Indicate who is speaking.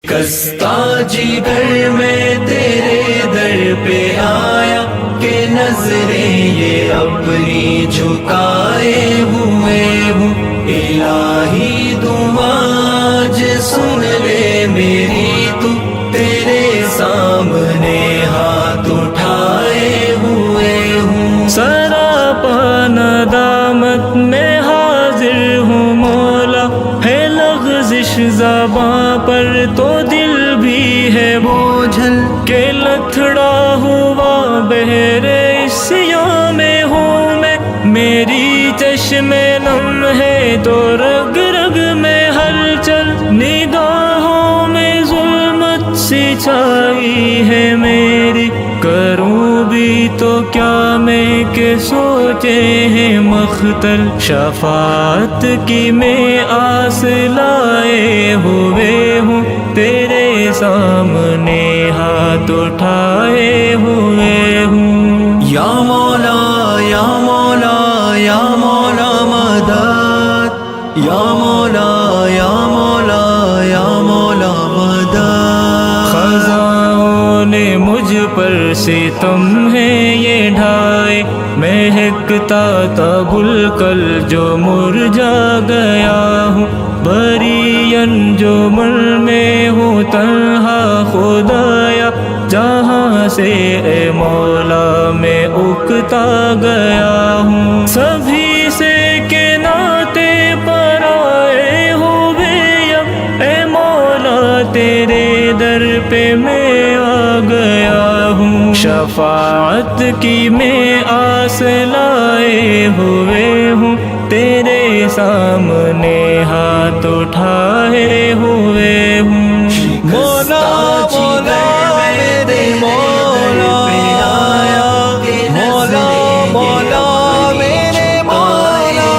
Speaker 1: شکستہ جگر میں تیرے در پہ آیا کہ نظریں یہ اپنی جھکائے ہوئے ہوں، الہی دعا آج سن لے میری، تو تیرے سامنے ہاتھ اٹھائے ہوئے ہوں۔
Speaker 2: سراپا ندامت میں حاضر ہوں مولا، ہے لغزش زباں پر تو دل بھی ہے بوجھل، کہ لتھڑا ہوا بہرے عصیاں میں ہوں میں، میری چشم نم ہے تو رگ رگ میں ہلچل، نگاہوں میں ظلمت سی چھائی ہے میری، کروں بھی تو کیا میں کہ سوچے ہیں مختل، شفاعت کی میں آس لائے ہوئے ہوں، تیرے سامنے ہاتھ اٹھائے ہوئے ہوں۔
Speaker 1: یا مولا یا مولا یا مولا مدد، یا مولا یا مولا یا مولا مدد۔
Speaker 2: خزاں نے مجھ پر ستم ہے یہ ڈھائے، مہکتا تھا گل کل جو مرجھا گیا ہوں، بری انجمن میں ہوں تنہا خدایا، جہاں سے اے مولا میں اکتا گیا ہوں، سبھی سے کے ناطے پر آئے ہوئے اب، اے مولا تیرے در پہ میں آ گیا ہوں، شفاعت کی میں آس لائے ہوئے ہوں، تیرے سامنے ہاتھ اٹھائے ہوئے ہوں۔
Speaker 1: مولا مولا میرے مولا، مولا مولا میرے مولا۔